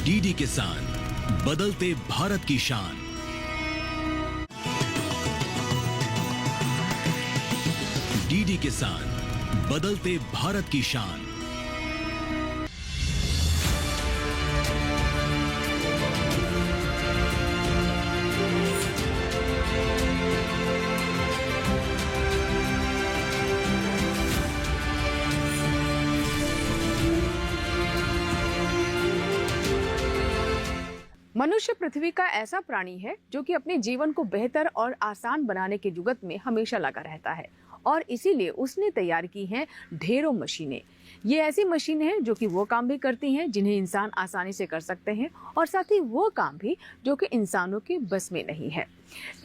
DD किसान, बदलते भारत की शान। डीडी किसान, बदलते भारत की शान। मनुष्य पृथ्वी का ऐसा प्राणी है जो कि अपने जीवन को बेहतर और आसान बनाने के जुगत में हमेशा लगा रहता है और इसीलिए उसने तैयार की हैं ढेरों मशीनें। ये ऐसी मशीनें हैं जो कि वो काम भी करती हैं जिन्हें इंसान आसानी से कर सकते हैं और साथ ही वो काम भी जो कि इंसानों के बस में नहीं है।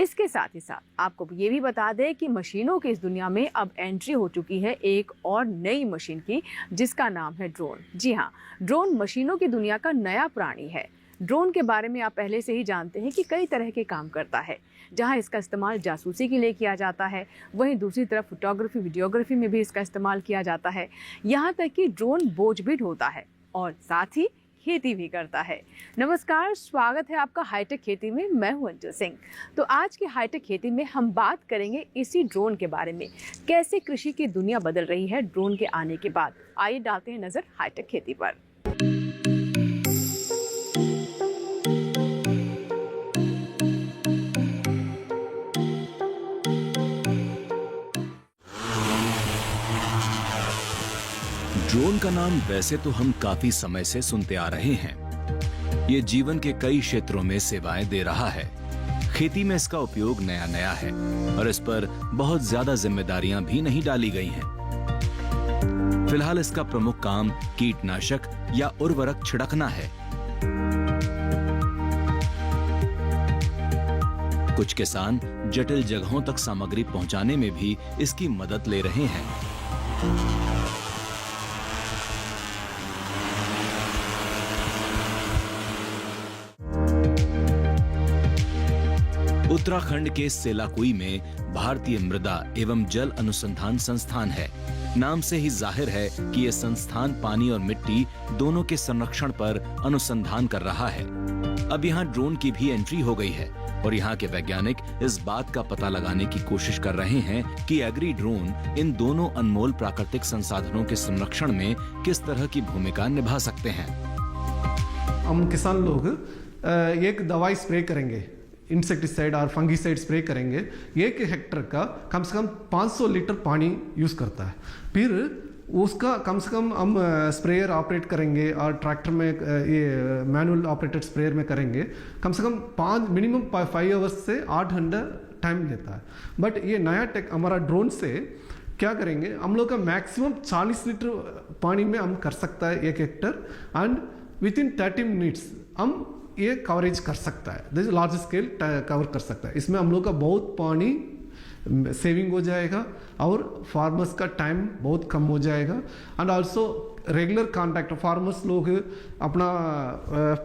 इसके साथ ही साथ आपको ये भी बता दें कि मशीनों की इस दुनिया में अब एंट्री हो चुकी है एक और नई मशीन की, जिसका नाम है ड्रोन। जी हाँ, ड्रोन मशीनों की दुनिया का नया प्राणी है। ड्रोन के बारे में आप पहले से ही जानते हैं कि कई तरह के काम करता है। जहां इसका इस्तेमाल जासूसी के लिए किया जाता है, वहीं दूसरी तरफ फोटोग्राफी वीडियोग्राफी में भी इसका इस्तेमाल किया जाता है। यहां तक कि ड्रोन बोझ भी ढोता है और साथ ही खेती भी करता है। नमस्कार, स्वागत है आपका हाईटेक खेती में। मैं हूं अंजल सिंह। तो आज की हाईटेक खेती में हम बात करेंगे इसी ड्रोन के बारे में, कैसे कृषि की दुनिया बदल रही है ड्रोन के आने के बाद। आइए डालते हैं नजर हाईटेक खेती पर। ड्रोन का नाम वैसे तो हम काफी समय से सुनते आ रहे हैं। ये जीवन के कई क्षेत्रों में सेवाएं दे रहा है। खेती में इसका उपयोग नया नया है और इस पर बहुत ज्यादा जिम्मेदारियां भी नहीं डाली गई हैं। फिलहाल इसका प्रमुख काम कीटनाशक या उर्वरक छिड़कना है। कुछ किसान जटिल जगहों तक सामग्री पहुंचाने में भी इसकी मदद ले रहे हैं। उत्तराखंड के सेलाकुई में भारतीय मृदा एवं जल अनुसंधान संस्थान है। नाम से ही जाहिर है कि यह संस्थान पानी और मिट्टी दोनों के संरक्षण पर अनुसंधान कर रहा है। अब यहाँ ड्रोन की भी एंट्री हो गई है और यहाँ के वैज्ञानिक इस बात का पता लगाने की कोशिश कर रहे हैं कि एग्री ड्रोन इन दोनों अनमोल प्राकृतिक संसाधनों के संरक्षण में किस तरह की भूमिका निभा सकते हैं। हम किसान लोग एक दवाई स्प्रे करेंगे, इंसेक्टिसाइड और फंगीसाइड स्प्रे करेंगे। एक हेक्टर का कम से कम 500 लीटर पानी यूज़ करता है। फिर उसका कम से कम हम स्प्रेयर ऑपरेट करेंगे और ट्रैक्टर में ये मैनुअल ऑपरेटेड स्प्रेयर में करेंगे। कम से कम मिनिमम 5 आवर्स से 8 घंटा टाइम लेता है। बट ये नया टेक हमारा ड्रोन से क्या करेंगे, हम लोग का मैक्सिमम 40 लीटर पानी में हम कर सकता है एक Hector and with in 30 minutes हम ये कवरेज कर सकता है। दिस लार्ज स्केल कवर कर सकता है। इसमें हम लोग का बहुत पानी सेविंग हो जाएगा और फार्मर्स का टाइम बहुत कम हो जाएगा। And also regular contact farmers लोग अपना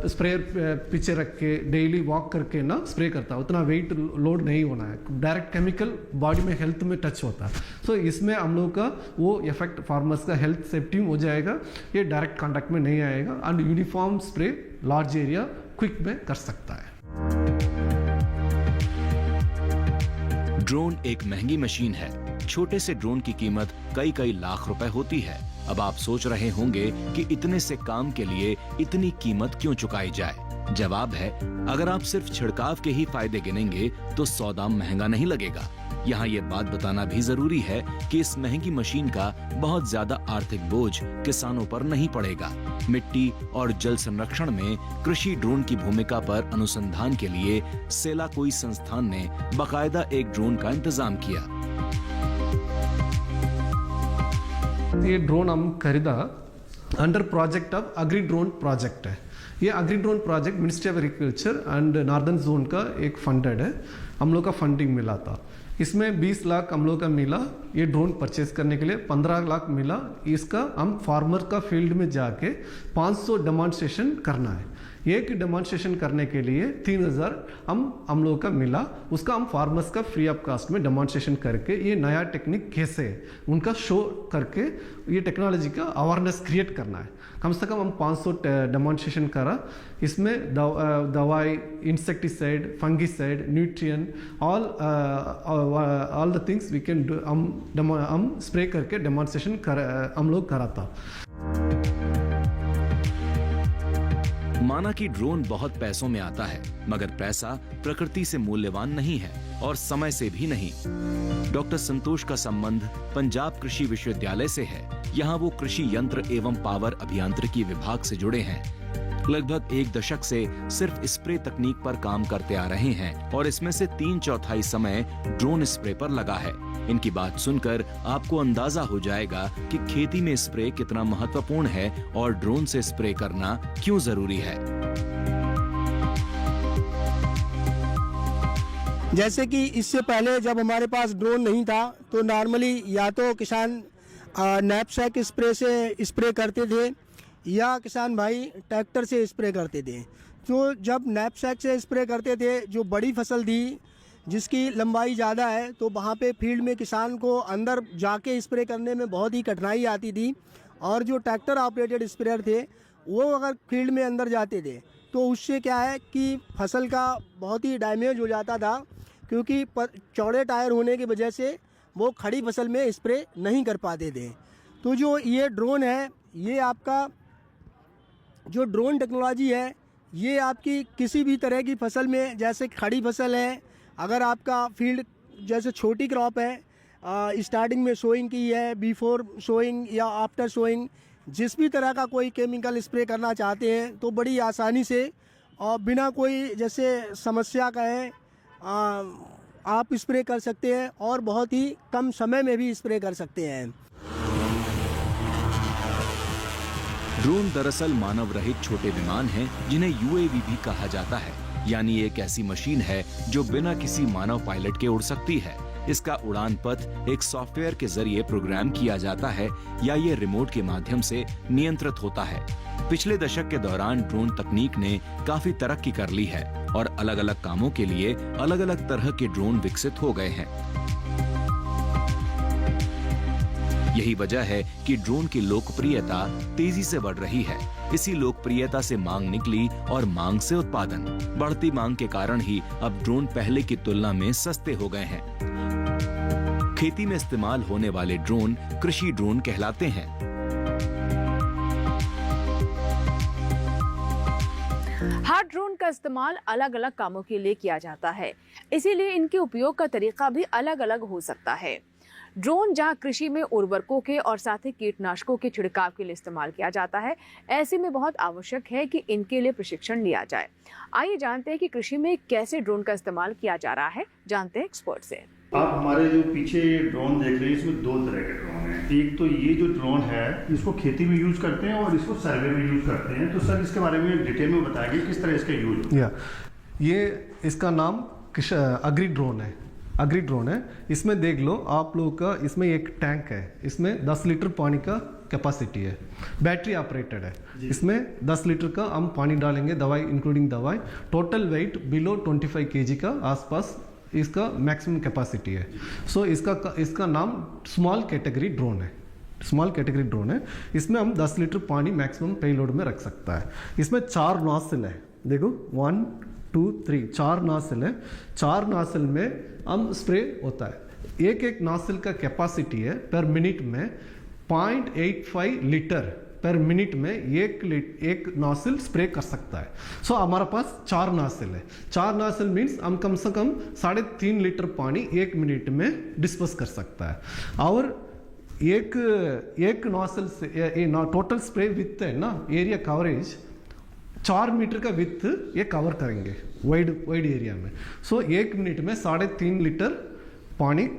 स्प्रेयर पीछे रख के डेली वॉक करके ना स्प्रे करता है, उतना वेट लोड नहीं होना है। डायरेक्ट केमिकल बॉडी में हेल्थ में टच होता है। सो इसमें हम लोग का वो इफेक्ट फार्मर्स का हेल्थ सेफ्टी हो जाएगा। ये डायरेक्ट कांटेक्ट में नहीं आएगा and uniform spray large area quick में कर सकता है। ड्रोन एक महंगी मशीन है। छोटे से ड्रोन की कीमत कई लाख रुपए होती है। अब आप सोच रहे होंगे कि इतने से काम के लिए इतनी कीमत क्यों चुकाई जाए। जवाब है, अगर आप सिर्फ छिड़काव के ही फायदे गिनेंगे तो सौदा महंगा नहीं लगेगा। यहाँ ये बात बताना भी जरूरी है कि इस महंगी मशीन का बहुत ज्यादा आर्थिक बोझ किसानों पर नहीं पड़ेगा। मिट्टी और जल संरक्षण में कृषि ड्रोन की भूमिका पर अनुसंधान के लिए सेलाकुई संस्थान ने बाकायदा एक ड्रोन का इंतजाम किया। ये ड्रोन हम खरीदा under project of agree drone project है। ये agree drone project ministry of agriculture and northern zone का एक फंडेड है। हम लोग का फंडिंग मिला था। इसमें 20 लाख हम लोग का मिला ये ड्रोन परचेज करने के लिए, 15 लाख मिला इसका हम फार्मर का फील्ड में जाके 500 डेमोन्स्ट्रेशन करना है। एक डेमोन्स्ट्रेशन करने के लिए 3000 हम लोगों का मिला, उसका हम फार्मर्स का फ्री ऑफ कास्ट में डेमोन्स्ट्रेशन करके ये नया टेक्निक कैसे है उनका शो करके ये टेक्नोलॉजी का अवेयरनेस क्रिएट करना है। कम से कम हम 500 डेमोन्स्ट्रेशन करा, इसमें दवाई, insecticide, fungicide, nutrient, all the things we can do हम स्प्रे करके डेमोन्स्ट्रेशन हम लोग करा था। माना कि ड्रोन बहुत पैसों में आता है, मगर पैसा प्रकृति से मूल्यवान नहीं है और समय से भी नहीं। डॉक्टर संतोष का संबंध पंजाब कृषि विश्वविद्यालय से है। यहाँ वो कृषि यंत्र एवं पावर अभियांत्रिकी विभाग से जुड़े हैं। लगभग 1 दशक से सिर्फ स्प्रे तकनीक पर काम करते आ रहे हैं और इसमें से 3/4 समय ड्रोन स्प्रे पर लगा है। इनकी बात सुनकर आपको अंदाजा हो जाएगा कि खेती में स्प्रे कितना महत्वपूर्ण है और ड्रोन से स्प्रे करना क्यों जरूरी है। जैसे कि इससे पहले जब हमारे पास ड्रोन नहीं था तो नॉर्मली या तो किसान नैपसैक स्प्रे से स्प्रे करते थे या किसान भाई ट्रैक्टर से स्प्रे करते थे। तो जब नैपसैक से स्प्रे करते थे, जो बड़ी फसल थी जिसकी लंबाई ज़्यादा है, तो वहाँ पे फील्ड में किसान को अंदर जाके स्प्रे करने में बहुत ही कठिनाई आती थी। और जो ट्रैक्टर ऑपरेटेड स्प्रेयर थे वो अगर फील्ड में अंदर जाते थे तो उससे क्या है कि फसल का बहुत ही डैमेज हो जाता था, क्योंकि चौड़े टायर होने की वजह से वो खड़ी फसल में स्प्रे नहीं कर पाते थे। तो जो ये ड्रोन है, ये आपका जो ड्रोन टेक्नोलॉजी है, ये आपकी किसी भी तरह की फसल में, जैसे खड़ी फसल है, अगर आपका फील्ड जैसे छोटी क्रॉप है, स्टार्टिंग में सोइंग की है, बिफोर सोइंग या आफ्टर सोइंग, जिस भी तरह का कोई केमिकल स्प्रे करना चाहते हैं तो बड़ी आसानी से और बिना कोई जैसे समस्या का है आप स्प्रे कर सकते हैं और बहुत ही कम समय में भी स्प्रे कर सकते हैं। ड्रोन दरअसल मानव रहित छोटे विमान हैं जिन्हें यूएवी भी कहा जाता है, यानी एक ऐसी मशीन है जो बिना किसी मानव पायलट के उड़ सकती है। इसका उड़ान पथ एक सॉफ्टवेयर के जरिए प्रोग्राम किया जाता है या ये रिमोट के माध्यम से नियंत्रित होता है। पिछले दशक के दौरान ड्रोन तकनीक ने काफी तरक्की कर ली है और अलग अलग कामों के लिए अलग अलग तरह के ड्रोन विकसित हो गए हैं। यही वजह है कि ड्रोन की लोकप्रियता तेजी से बढ़ रही है। इसी लोकप्रियता से मांग निकली और मांग से उत्पादन। बढ़ती मांग के कारण ही अब ड्रोन पहले की तुलना में सस्ते हो गए हैं। खेती में इस्तेमाल होने वाले ड्रोन कृषि ड्रोन कहलाते हैं। हर ड्रोन का इस्तेमाल अलग अलग कामों के लिए किया जाता है, इसीलिए इनके उपयोग का तरीका भी अलग अलग हो सकता है। ड्रोन जहां कृषि में उर्वरकों के और साथ ही कीटनाशकों के छिड़काव के लिए इस्तेमाल किया जाता है, ऐसे में बहुत आवश्यक है कि इनके लिए प्रशिक्षण लिया जाए। आइए जानते हैं कि कृषि में कैसे ड्रोन का इस्तेमाल किया जा रहा है, जानते हैं एक्सपर्ट से। आप हमारे जो पीछे ड्रोन देख रहे हैं, इसमें 2 तरह के ड्रोन हैं। एक तो ये जो ड्रोन है इसको खेती में यूज करते हैं और इसको सर्वे में यूज करते हैं। तो सर इसके बारे में डिटेल में बताइए किस तरह इसका यूज होता है। ये इसका नाम अग्री ड्रोन है। अग्री ड्रोन है। इसमें देख लो आप लोगों का, इसमें एक टैंक है, इसमें 10 लीटर पानी का कैपेसिटी है, बैटरी ऑपरेटेड है। इसमें 10 लीटर का हम पानी डालेंगे, दवाई इंक्लूडिंग दवाई। टोटल वेट बिलो 25 kg का आसपास इसका मैक्सिमम कैपेसिटी है। सो इसका नाम स्मॉल कैटेगरी ड्रोन है। स्मॉल कैटेगरी ड्रोन है। इसमें हम 10 लीटर पानी मैक्सिमम पेलोड में रख सकता है। इसमें 4 नॉसिल है, देखो 1 2 3 4 नॉसिल है। 4 नॉसिल में हम स्प्रे होता है। एक नॉसिल का कैपेसिटी है पर मिनट में 0.85 लीटर पर मिनट में एक नॉसिल स्प्रे कर सकता है। सो हमारे पास 4 नॉसिल है। 4 नॉसिल मीन्स हम कम से कम 3.5 लीटर पानी 1 मिनट में डिस्पर्स कर सकता है। और एक नॉसिल से टोटल स्प्रे विथ है ना, एरिया कवरेज 4 मीटर का विथ ये कवर करेंगे वाइड एरिया में। सो 1 मिनट में 3.5 लीटर पानी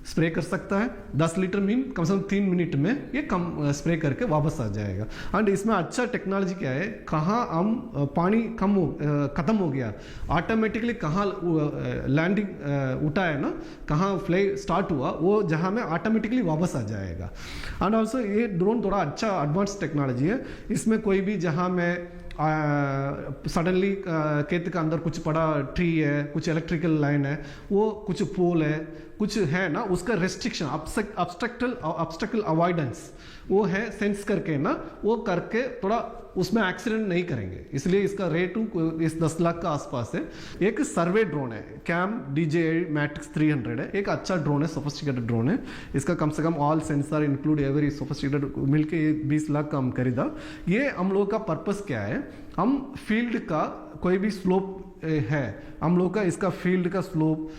स्प्रे कर सकता है। 10 लीटर मीन कम से कम 3 मिनट में ये कम स्प्रे करके वापस आ जाएगा। एंड इसमें अच्छा टेक्नोलॉजी क्या है, कहाँ हम पानी ख़त्म हो गया ऑटोमेटिकली, कहाँ लैंडिंग उठा है ना, कहाँ फ्लाई स्टार्ट हुआ, वो जहाँ में ऑटोमेटिकली वापस आ जाएगा। एंड ऑल्सो ये ड्रोन थोड़ा अच्छा एडवांस टेक्नोलॉजी है। इसमें कोई भी जहाँ में सडनली खेत के अंदर कुछ पड़ा ट्री है, कुछ इलेक्ट्रिकल लाइन है, वो कुछ पोल है, कुछ है ना, उसका रेस्ट्रिक्शन ऑब्स्ट्रक्टल अवॉइडेंस वो है, सेंस करके ना वो करके थोड़ा उसमें एक्सीडेंट नहीं करेंगे, इसलिए इसका रेट इस 10 लाख का आसपास है। एक सर्वे ड्रोन है, कैम DJI मैट्रिक्स 300 है, एक अच्छा ड्रोन है, सोफिस्टिकेटेड ड्रोन है। इसका कम से come all sensor include every sophisticated मिलके 20 लाख का हम खरीदा। ये हम लोग का पर्पस क्या है, हम फील्ड का कोई भी स्लोप है, हम लोग का इसका फील्ड का स्लोप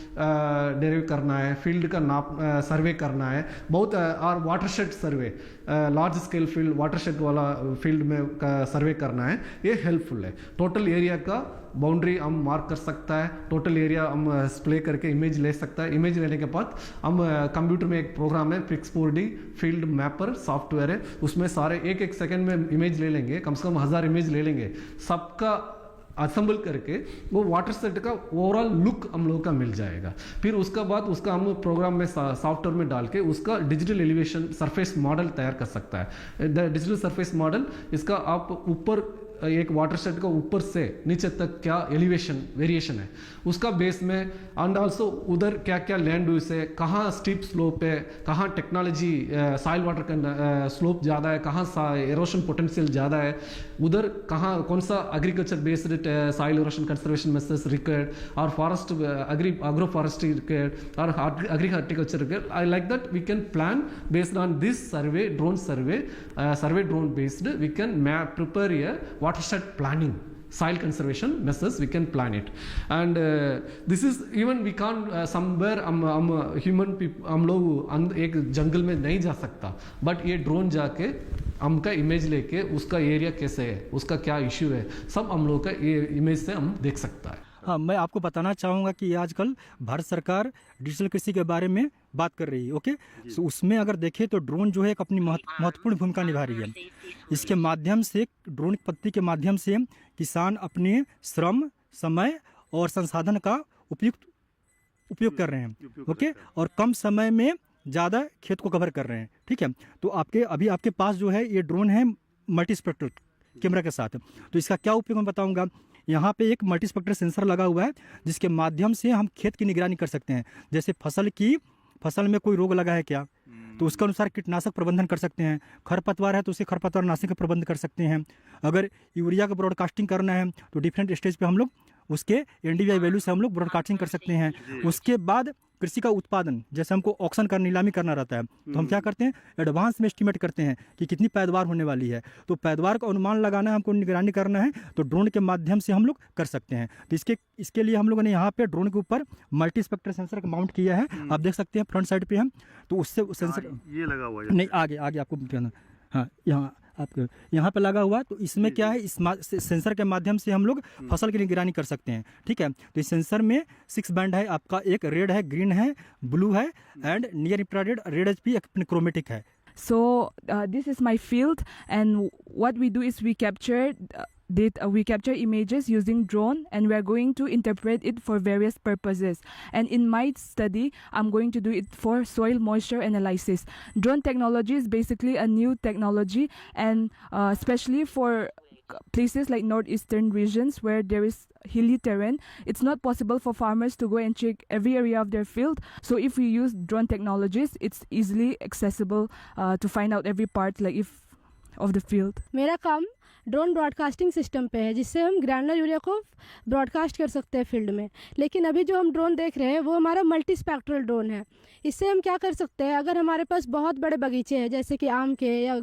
डेरिव करना है, फील्ड का नाप सर्वे करना है बहुत, और वाटरशेड सर्वे, लार्ज स्केल फील्ड वाटरशेड वाला फील्ड में का सर्वे करना है, ये हेल्पफुल है। टोटल एरिया का बाउंड्री हम मार्क कर सकता है, टोटल एरिया हम स्प्ले करके इमेज ले सकता है। इमेज लेने के बाद हम कंप्यूटर में एक प्रोग्राम है Pix4D फील्ड मैपर सॉफ्टवेयर है, उसमें सारे एक सेकंड में इमेज ले लेंगे, कम से कम 1000 इमेज ले लेंगे, सबका असेंबल करके वो वाटर सेट का ओवरऑल लुक हम लोगों का मिल जाएगा। फिर उसका बाद उसका हम प्रोग्राम में सॉफ्टवेयर में डाल के उसका डिजिटल एलिवेशन सरफेस मॉडल तैयार कर सकता है। डिजिटल सरफेस मॉडल इसका आप ऊपर एक वाटर सेट का ऊपर से नीचे तक क्या एलिवेशन वेरिएशन है उसका बेस में, एंड ऑल्सो उधर क्या क्या लैंड यूज है, कहाँ स्टीप स्लोप है, कहाँ टेक्नोलॉजी सॉइल वाटर का स्लोप ज़्यादा है, कहाँ एरोशन पोटेंशियल ज़्यादा है, उधर कहाँ कौन सा agriculture based soil erosion conservation methods required, और फॉरेस्ट agro forestry रिक्वायर्ड, और agri horticulture required. I like that we can plan based on this survey drone based we can prepare a watershed planning soil conservation methods, we can plan it, and this is even we can't somewhere human people हम लोग एक जंगल में नहीं जा सकता, but ये drone जाके हमका इमेज लेके उसका एरिया कैसे है, उसका क्या इश्यू है, सब हम लोग का ये इमेज से हम देख सकता है। हाँ, मैं आपको बताना चाहूँगा कि आजकल भारत सरकार डिजिटल कृषि के बारे में बात कर रही है। ओके, तो उसमें अगर देखें तो ड्रोन जो है एक अपनी महत्वपूर्ण भूमिका निभा रही है। इसके माध्यम से, ड्रोन की पद्धति के माध्यम से किसान अपने श्रम, समय और संसाधन का उपयोग कर रहे हैं। ओके, और कम समय में ज़्यादा खेत को कवर कर रहे हैं। ठीक है, तो अभी आपके पास जो है ये ड्रोन है मल्टी स्पेक्ट्रल कैमरा के साथ। तो इसका क्या उपयोग मैं बताऊँगा। यहाँ पे एक मल्टी स्पेक्ट्रल सेंसर लगा हुआ है जिसके माध्यम से हम खेत की निगरानी कर सकते हैं। जैसे फसल में कोई रोग लगा है क्या, तो उसके अनुसार कीटनाशक प्रबंधन कर सकते हैं। खरपतवार है तो उसे खरपतवार नाशक का प्रबंध कर सकते हैं। अगर यूरिया का ब्रॉडकास्टिंग करना है तो डिफरेंट स्टेज पे हम लोग उसके NDVI वैल्यू से हम लोग ब्रॉडकास्टिंग कर सकते हैं। उसके बाद कृषि का उत्पादन, जैसे हमको ऑक्शन कर नीलामी करना रहता है तो हम क्या करते हैं, एडवांस में एस्टिमेट करते हैं कि कितनी पैदावार होने वाली है। तो पैदावार का अनुमान लगाना है, हमको निगरानी करना है, तो ड्रोन के माध्यम से हम लोग कर सकते हैं। तो इसके लिए हम लोगों ने यहाँ पे ड्रोन के ऊपर मल्टी स्पेक्ट्रल सेंसर का माउंट किया है। आप देख सकते हैं फ्रंट साइड पे हम, तो उससे सेंसर ये लगा हुआ है, नहीं आगे आपको दिखाना। हाँ, यहाँ पे लगा हुआ है। तो इसमें क्या है, इस सेंसर के माध्यम से हम लोग फसल की निगरानी कर सकते हैं। ठीक है, तो इस सेंसर में 6 बैंड है आपका, एक रेड है, ग्रीन है, ब्लू है, and near infrared, red HP, एक क्रोमेटिक है। So this is my field, and what we do is we capture images using drone, and we are going to interpret it for various purposes. And in my study, I'm going to do it for soil moisture analysis. Drone technology is basically a new technology, and especially for places like northeastern regions where there is hilly terrain, it's not possible for farmers to go and check every area of their field. So if we use drone technologies, it's easily accessible to find out every part of the field. मेरा काम drone broadcasting system पे है, जिससे हम granular urea को broadcast कर सकते हैं फील्ड में। लेकिन अभी जो हम ड्रोन देख रहे हैं वो हमारा मल्टी स्पेक्ट्रल ड्रोन है। इससे हम क्या कर सकते हैं, अगर हमारे पास बहुत बड़े बगीचे हैं, जैसे कि आम के या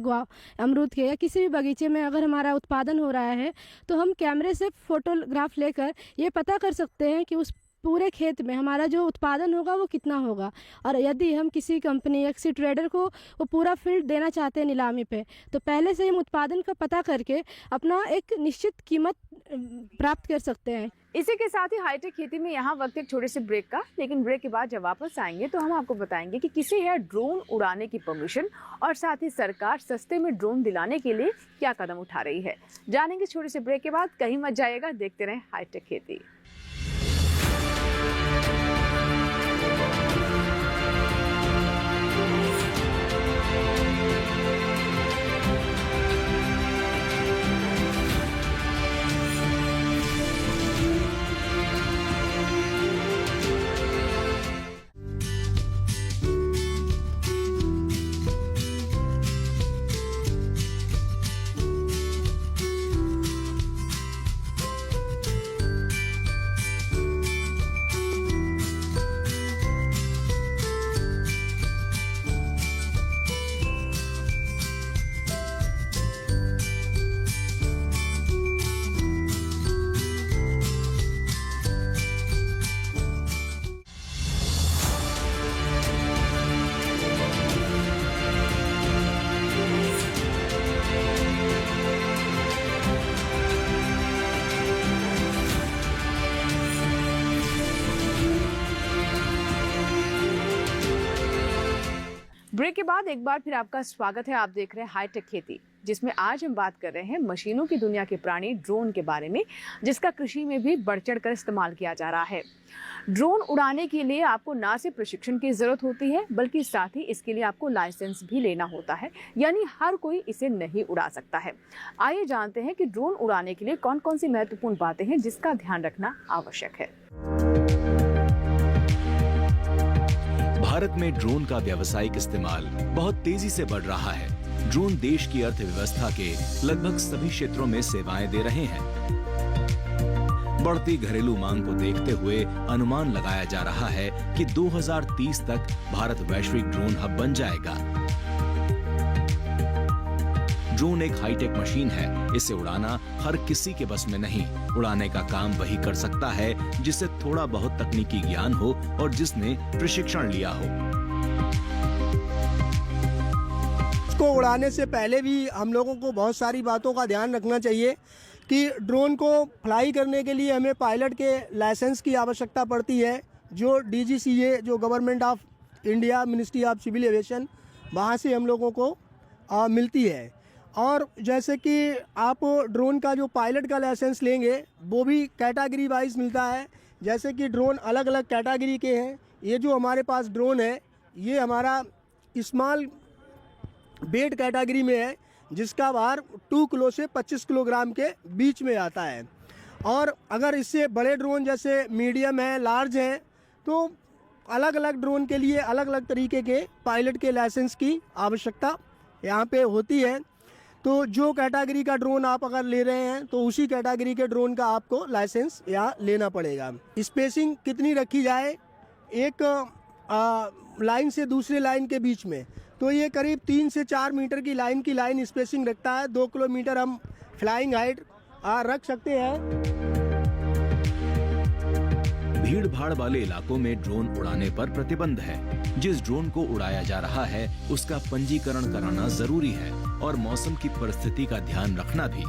अमरूद के या किसी भी बगीचे में अगर हमारा उत्पादन हो रहा है, तो हम कैमरे से फोटोग्राफ लेकर ये पता कर सकते हैं कि उस पूरे खेत में हमारा जो उत्पादन होगा वो कितना होगा। और यदि हम किसी कंपनी या किसी ट्रेडर को वो पूरा फील्ड देना चाहते हैं नीलामी पे, तो पहले से हम उत्पादन का पता करके अपना एक निश्चित कीमत प्राप्त कर सकते हैं। इसी के साथ ही हाईटेक खेती में यहाँ वक्त एक छोटे से ब्रेक का, लेकिन ब्रेक के बाद जब वापस आएंगे तो हम आपको बताएंगे कि किसे है ड्रोन उड़ाने की परमिशन और साथ ही सरकार सस्ते में ड्रोन दिलाने के लिए क्या कदम उठा रही है। जानेंगे छोटे से ब्रेक के बाद, कहीं मत जाइएगा, देखते रहें हाईटेक खेती। ब्रेक के बाद एक बार फिर आपका स्वागत है। आप देख रहे हैं हाईटेक खेती, जिसमें आज हम बात कर रहे हैं मशीनों की दुनिया के प्राणी ड्रोन के बारे में, जिसका कृषि में भी बढ़ चढ़ कर इस्तेमाल किया जा रहा है। ड्रोन उड़ाने के लिए आपको ना सिर्फ प्रशिक्षण की जरूरत होती है, बल्कि साथ ही इसके लिए आपको लाइसेंस भी लेना होता है, यानी हर कोई इसे नहीं उड़ा सकता है। आइए जानते हैं कि ड्रोन उड़ाने के लिए कौन कौन सी महत्वपूर्ण बातें हैं जिसका ध्यान रखना आवश्यक है। भारत में ड्रोन का व्यावसायिक इस्तेमाल बहुत तेजी से बढ़ रहा है। ड्रोन देश की अर्थव्यवस्था के लगभग सभी क्षेत्रों में सेवाएं दे रहे हैं। बढ़ती घरेलू मांग को देखते हुए अनुमान लगाया जा रहा है कि 2030 तक भारत वैश्विक ड्रोन हब बन जाएगा। ड्रोन एक हाईटेक मशीन है। इसे उड़ाना हर किसी के बस में नहीं। उड़ाने का काम वही कर सकता है जिसे थोड़ा बहुत तकनीकी ज्ञान हो और जिसने प्रशिक्षण लिया हो। इसको उड़ाने से पहले भी हम लोगों को बहुत सारी बातों का ध्यान रखना चाहिए कि ड्रोन को फ्लाई करने के लिए हमें पायलट के लाइसेंस की आवश्यकता पड़ती है, जो DGCA, जो government of India, ministry of civil aviation, वहाँ से हम लोगों को मिलती है। और जैसे कि आप ड्रोन का जो पायलट का लाइसेंस लेंगे वो भी कैटेगरी वाइज मिलता है। जैसे कि ड्रोन अलग अलग कैटेगरी के हैं। ये जो हमारे पास ड्रोन है ये हमारा स्मॉल वेट कैटेगरी में है, जिसका भार 2 किलो से 25 किलोग्राम के बीच में आता है। और अगर इससे बड़े ड्रोन जैसे मीडियम है, लार्ज हैं, तो अलग अलग ड्रोन के लिए अलग अलग तरीके के पायलट के लाइसेंस की आवश्यकता यहाँ पे होती है। तो जो कैटेगरी का ड्रोन आप अगर ले रहे हैं तो उसी कैटेगरी के ड्रोन का आपको लाइसेंस यहाँ लेना पड़ेगा। स्पेसिंग कितनी रखी जाए एक लाइन से दूसरे लाइन के बीच में, तो ये करीब 3 से 4 मीटर की लाइन स्पेसिंग रखता है। 2 किलोमीटर हम फ्लाइंग हाइट रख सकते हैं। भीड़ भाड़ वाले इलाकों में ड्रोन उड़ाने पर प्रतिबंध है। जिस ड्रोन को उड़ाया जा रहा है उसका पंजीकरण कराना जरूरी है और मौसम की परिस्थिति का ध्यान रखना भी।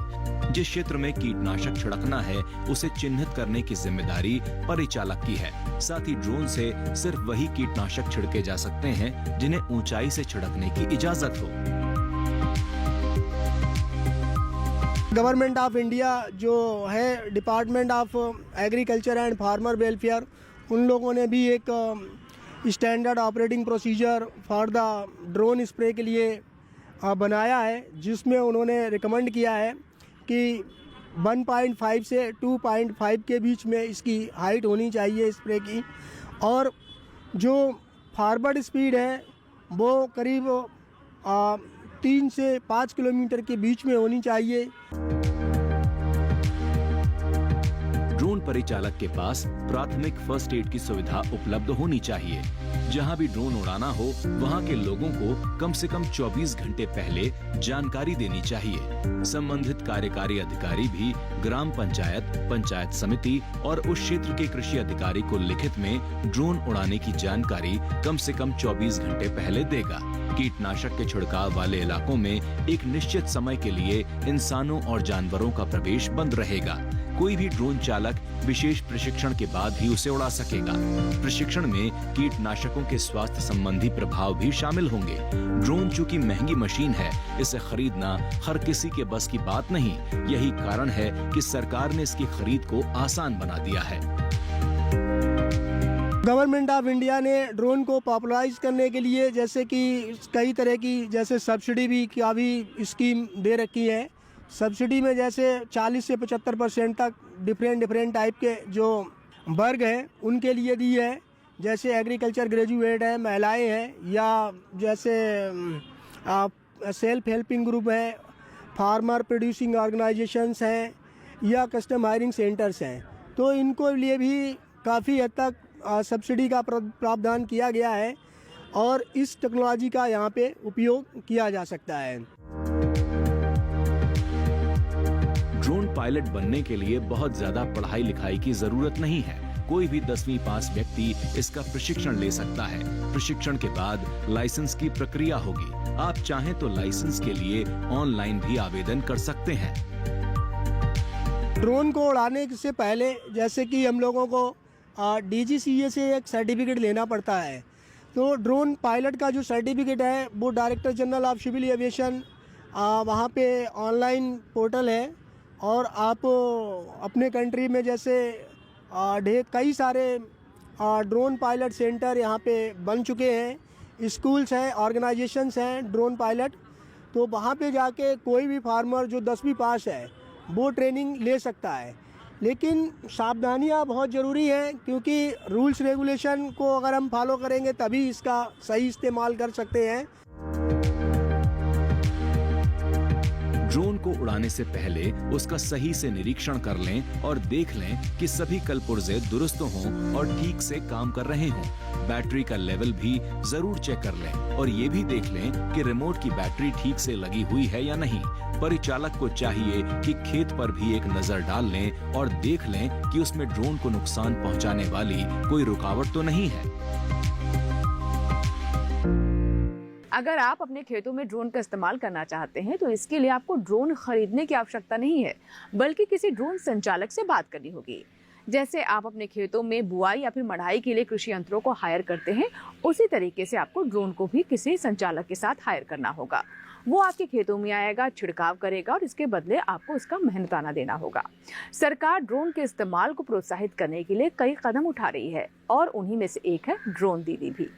जिस क्षेत्र में कीटनाशक छिड़कना है उसे चिन्हित करने की जिम्मेदारी परिचालक की है। साथ ही ड्रोन से सिर्फ वही कीटनाशक छिड़के जा सकते हैं जिन्हें ऊंचाई से छिड़कने की इजाजत हो। गवर्नमेंट ऑफ इंडिया जो है, department of agriculture and farmer welfare, उन लोगों ने भी एक standard operating procedure for the drone spray के लिए बनाया है, जिसमें उन्होंने रिकमेंड किया है कि 1.5 से 2.5 के बीच में इसकी हाइट होनी चाहिए स्प्रे की। और जो फॉरवर्ड स्पीड है वो करीब 3 से 5 किलोमीटर के बीच में होनी चाहिए। ड्रोन परिचालक के पास प्राथमिक फर्स्ट एड की सुविधा उपलब्ध होनी चाहिए। जहां भी ड्रोन उड़ाना हो वहां के लोगों को कम से कम 24 घंटे पहले जानकारी देनी चाहिए। संबंधित कार्यकारी अधिकारी भी ग्राम पंचायत, पंचायत समिति और उस क्षेत्र के कृषि अधिकारी को लिखित में ड्रोन उड़ाने की जानकारी कम से कम 24 घंटे पहले देगा। कीटनाशक के छिड़काव वाले इलाकों में एक निश्चित समय के लिए इंसानों और जानवरों का प्रवेश बंद रहेगा। कोई भी ड्रोन चालक विशेष प्रशिक्षण के बाद ही उसे उड़ा सकेगा। प्रशिक्षण में कीटनाशकों के स्वास्थ्य संबंधी प्रभाव भी शामिल होंगे। ड्रोन चूंकि महंगी मशीन है, इसे खरीदना हर किसी के बस की बात नहीं। यही कारण है कि सरकार ने इसकी खरीद को आसान बना दिया है। गवर्नमेंट ऑफ इंडिया ने ड्रोन को पॉपुलराइज करने के लिए जैसे कि कई तरह की जैसे सब्सिडी भी का भी स्कीम दे रखी है। सब्सिडी में जैसे 40 से 75% तक डिफरेंट टाइप के जो वर्ग हैं उनके लिए दी है। जैसे एग्रीकल्चर ग्रेजुएट है, महिलाएं हैं, या जैसे सेल्फ हेल्पिंग ग्रुप है, फार्मर प्रोड्यूसिंग ऑर्गेनाइजेशंस हैं, या कस्टम हायरिंग सेंटर्स हैं। तो इनको लिए भी काफ़ी हद तक सब्सिडी का प्रावधान किया गया है और इस टेक्नोलॉजी का यहाँ पे उपयोग किया जा सकता है। ड्रोन पायलट बनने के लिए बहुत ज्यादा पढ़ाई लिखाई की जरूरत नहीं है। कोई भी 10वीं पास व्यक्ति इसका प्रशिक्षण ले सकता है। प्रशिक्षण के बाद लाइसेंस की प्रक्रिया होगी। आप चाहें तो लाइसेंस के लिए ऑनलाइन भी आवेदन कर सकते हैं। ड्रोन को उड़ाने से पहले जैसे कि हम लोगों को DGCA से एक सर्टिफिकेट लेना पड़ता है। तो ड्रोन पायलट का जो सर्टिफिकेट है वो director general of civil aviation वहाँ पे ऑनलाइन पोर्टल है और आप अपने कंट्री में जैसे कई सारे ड्रोन पायलट सेंटर यहाँ पे बन चुके हैं, स्कूल्स हैं, ऑर्गेनाइजेशंस हैं ड्रोन पायलट। तो वहाँ पे जाके कोई भी फार्मर जो 10वीं पास है वो ट्रेनिंग ले सकता है। लेकिन सावधानियाँ बहुत ज़रूरी हैं क्योंकि रूल्स रेगुलेशन को अगर हम फॉलो करेंगे तभी इसका सही इस्तेमाल कर सकते हैं। ड्रोन को उड़ाने से पहले उसका सही से निरीक्षण कर लें और देख लें कि सभी कलपुर्जे दुरुस्त हों और ठीक से काम कर रहे हों। बैटरी का लेवल भी जरूर चेक कर लें और ये भी देख लें कि रिमोट की बैटरी ठीक से लगी हुई है या नहीं। परिचालक को चाहिए कि खेत पर भी एक नजर डाल लें और देख लें कि उसमें ड्रोन को नुकसान पहुंचाने वाली कोई रुकावट तो नहीं है। अगर आप अपने खेतों में ड्रोन का इस्तेमाल करना चाहते हैं तो इसके लिए आपको ड्रोन खरीदने की आवश्यकता नहीं है, बल्कि किसी ड्रोन संचालक से बात करनी होगी। जैसे आप अपने खेतों में बुआई या फिर मढ़ाई के लिए कृषि यंत्रों को हायर करते हैं, उसी तरीके से आपको ड्रोन को भी किसी संचालक के साथ हायर करना होगा। वो आपके खेतों में आएगा, छिड़काव करेगा और इसके बदले आपको इसका मेहनताना देना होगा। सरकार ड्रोन के इस्तेमाल को प्रोत्साहित करने के लिए कई कदम उठा रही है और उन्हीं में से एक है ड्रोन दीदी भी।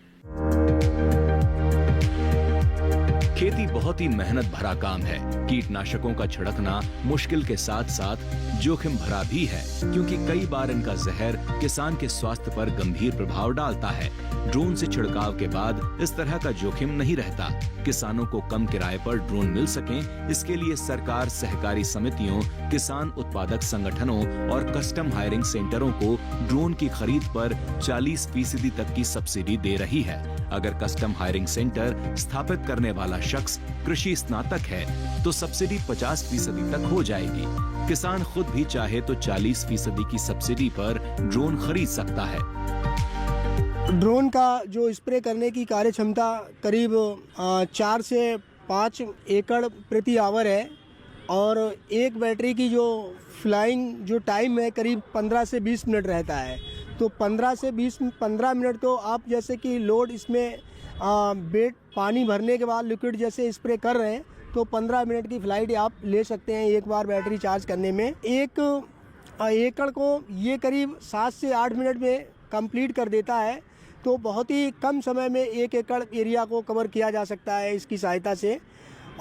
खेती बहुत ही मेहनत भरा काम है। कीटनाशकों का छिड़कना मुश्किल के साथ साथ जोखिम भरा भी है, क्योंकि कई बार इनका जहर किसान के स्वास्थ्य पर गंभीर प्रभाव डालता है। ड्रोन से छिड़काव के बाद इस तरह का जोखिम नहीं रहता। किसानों को कम किराए पर ड्रोन मिल सकें, इसके लिए सरकार सहकारी समितियों, किसान उत्पादक संगठनों और कस्टम हायरिंग सेंटरों को ड्रोन की खरीद पर 40% तक की सब्सिडी दे रही है। अगर कस्टम हायरिंग सेंटर स्थापित करने वाला शख्स कृषि स्नातक है तो सब्सिडी 50% तक हो जाएगी। किसान खुद भी चाहे तो 40% की सब्सिडी पर ड्रोन खरीद सकता है। ड्रोन का जो स्प्रे करने की कार्य क्षमता करीब 4 से 5 एकड़ प्रति आवर है और एक बैटरी की जो फ्लाइंग जो टाइम है करीब 15 से 20 मिनट रहता है। तो 15 मिनट तो आप जैसे कि लोड इसमें बेड पानी भरने के बाद लिक्विड जैसे स्प्रे कर रहे हैं तो 15 मिनट की फ्लाइट आप ले सकते हैं एक बार बैटरी चार्ज करने में। एक एकड़ को ये करीब 7 से 8 मिनट में कंप्लीट कर देता है। तो बहुत ही कम समय में 1 एकड़ एरिया को कवर किया जा सकता है इसकी सहायता से।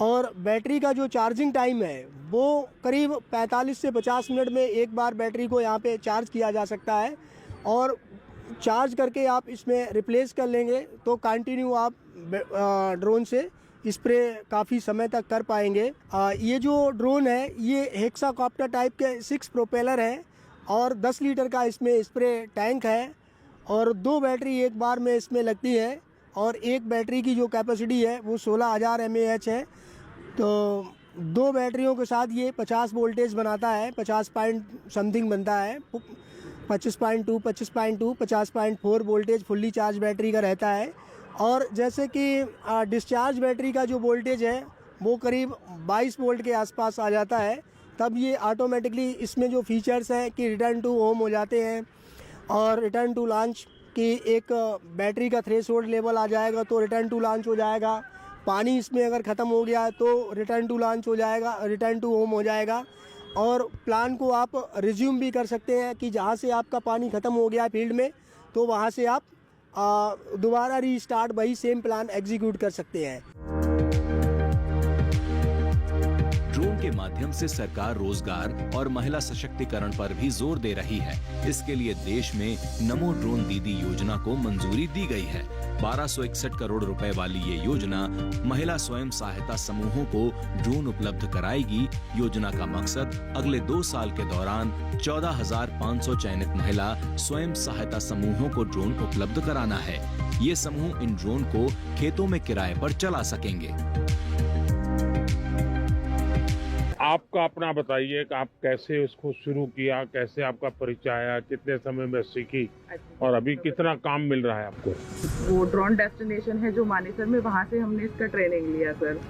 और बैटरी का जो चार्जिंग टाइम है वो करीब 45 से 50 मिनट में एक बार बैटरी को यहाँ पे चार्ज किया जा सकता है और चार्ज करके आप इसमें रिप्लेस कर लेंगे तो कंटिन्यू आप ड्रोन से स्प्रे काफ़ी समय तक कर पाएंगे। ये जो ड्रोन है ये हेक्साकॉप्टर टाइप के 6 प्रोपेलर हैं और 10 लीटर का इसमें स्प्रे टैंक है और 2 बैटरी एक बार में इसमें लगती है और एक बैटरी की जो कैपेसिटी है वो 16,000 mAh है। तो 2 बैटरियों के साथ ये 50 वोल्टेज बनाता है, 50 पॉइंट समथिंग बनता है, 25.2, 25.2, 50.4 वोल्टेज फुल्ली चार्ज बैटरी का रहता है। और जैसे कि डिस्चार्ज बैटरी का जो वोल्टेज है वो करीब 22 वोल्ट के आसपास आ जाता है। तब ये ऑटोमेटिकली इसमें जो फीचर्स हैं कि रिटर्न टू होम हो जाते हैं और रिटर्न टू लॉन्च की एक बैटरी का थ्रेशोल्ड लेवल आ जाएगा तो रिटर्न टू लॉन्च हो जाएगा। पानी इसमें अगर ख़त्म हो गया तो रिटर्न टू लॉन्च हो जाएगा, रिटर्न टू होम हो जाएगा। और प्लान को आप रिज्यूम भी कर सकते हैं कि जहाँ से आपका पानी ख़त्म हो गया फील्ड में तो वहाँ से आप दोबारा रीस्टार्ट वही सेम प्लान एग्जीक्यूट कर सकते हैं। ड्रोन के माध्यम से सरकार रोजगार और महिला सशक्तिकरण पर भी जोर दे रही है। इसके लिए देश में नमो ड्रोन दीदी योजना को मंजूरी दी गई है। 1261 करोड़ रुपए वाली ये योजना महिला स्वयं सहायता समूहों को ड्रोन उपलब्ध कराएगी। योजना का मकसद अगले 2 साल के दौरान 14,500 चयनित महिला स्वयं सहायता समूहों को ड्रोन उपलब्ध कराना है। ये समूह इन ड्रोन को खेतों में किराए पर चला सकेंगे। आपका अपना बताइए कि आप कैसे उसको शुरू किया, कैसे आपका परिचय आया, कितने समय में सीखी और अभी कितना काम मिल रहा है आपको? वो ड्रोन डेस्टिनेशन है जो मानेसर में, वहाँ से हमने इसका ट्रेनिंग लिया सर।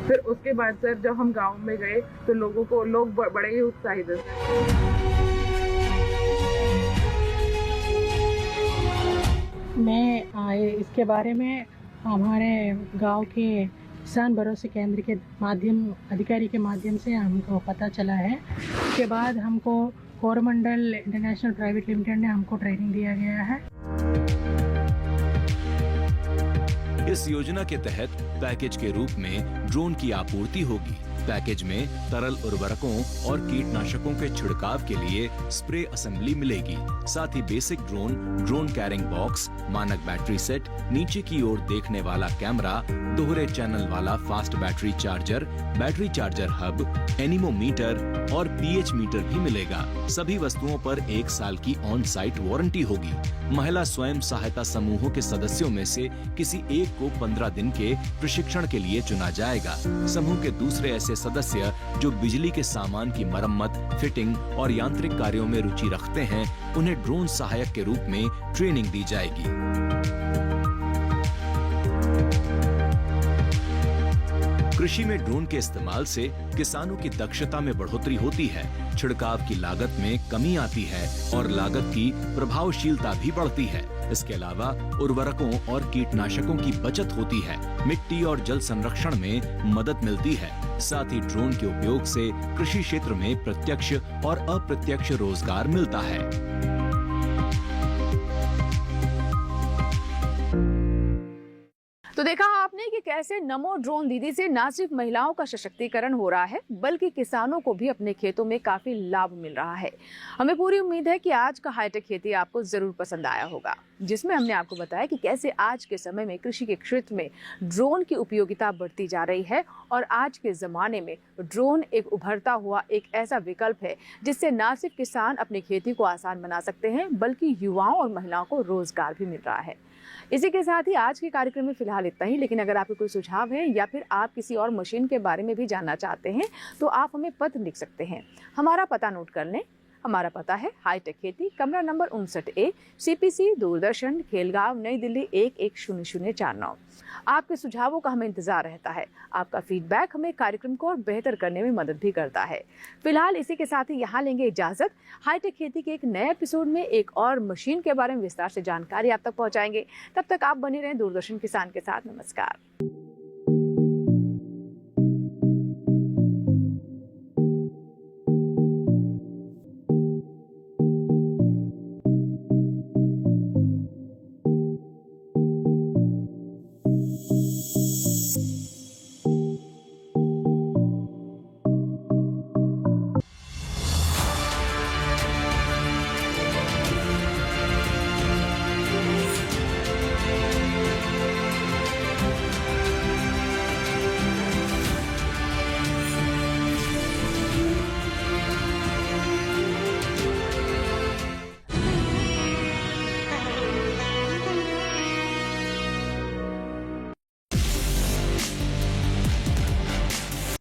फिर उसके बाद सर जब हम गांव में गए तो लोग बड़े ही उत्साहित थे। मैं इसके बारे में हमारे गांव के किसान भरोसे केंद्र के अधिकारी के माध्यम से हमको पता चला है। उसके बाद हमको कोरमंडल इंटरनेशनल प्राइवेट लिमिटेड ने हमको ट्रेनिंग दिया गया है। इस योजना के तहत पैकेज के रूप में ड्रोन की आपूर्ति होगी। पैकेज में तरल उर्वरकों और कीटनाशकों के छिड़काव के लिए स्प्रे असेंबली मिलेगी। साथ ही बेसिक ड्रोन कैरिंग बॉक्स, मानक बैटरी सेट, नीचे की ओर देखने वाला कैमरा, दोहरे चैनल वाला fast battery charger hub, anemometer और पीएच मीटर भी मिलेगा। सभी वस्तुओं पर 1 साल की ऑन साइट वारंटी होगी। महिला स्वयं सहायता समूहों के सदस्यों में से किसी एक को 15 दिन के प्रशिक्षण के लिए चुना जाएगा। समूह के दूसरे ऐसे सदस्य जो बिजली के सामान की मरम्मत, फिटिंग और यांत्रिक कार्यों में रुचि रखते हैं, उन्हें ड्रोन सहायक के रूप में ट्रेनिंग दी जाएगी। कृषि में ड्रोन के इस्तेमाल से किसानों की दक्षता में बढ़ोतरी होती है, छिड़काव की लागत में कमी आती है और लागत की प्रभावशीलता भी बढ़ती है। इसके अलावा उर्वरकों और कीटनाशकों की बचत होती है, मिट्टी और जल संरक्षण में मदद मिलती है। साथ ही ड्रोन के उपयोग से कृषि क्षेत्र में प्रत्यक्ष और अप्रत्यक्ष रोजगार मिलता है। तो देखा आपने कि कैसे नमो ड्रोन दीदी से न सिर्फ महिलाओं का सशक्तिकरण हो रहा है, बल्कि किसानों को भी अपने खेतों में काफी लाभ मिल रहा है। हमें पूरी उम्मीद है कि आज का हाईटेक खेती आपको जरूर पसंद आया होगा, जिसमें हमने आपको बताया कि कैसे आज के समय में कृषि के क्षेत्र में ड्रोन की उपयोगिता बढ़ती जा रही है और आज के ज़माने में ड्रोन एक उभरता हुआ एक ऐसा विकल्प है जिससे न सिर्फ किसान अपनी खेती को आसान बना सकते हैं, बल्कि युवाओं और महिलाओं को रोजगार भी मिल रहा है। इसी के साथ ही आज के कार्यक्रम में फिलहाल इतना ही, लेकिन अगर आपके कोई सुझाव है या फिर आप किसी और मशीन के बारे में भी जानना चाहते हैं तो आप हमें पत्र लिख सकते हैं। हमारा पता नोट कर लें। हमारा पता है हाईटेक खेती, कमरा number 59A, CPC, Doordarshan, Khelgaon, नई दिल्ली 110049। आपके सुझावों का हमें इंतजार रहता है। आपका फीडबैक हमें कार्यक्रम को और बेहतर करने में मदद भी करता है। फिलहाल इसी के साथ ही यहाँ लेंगे इजाजत। हाईटेक खेती के एक नए एपिसोड में एक और मशीन के बारे में विस्तार से जानकारी आप तक पहुँचाएंगे। तब तक आप बने रहें दूरदर्शन किसान के साथ। नमस्कार।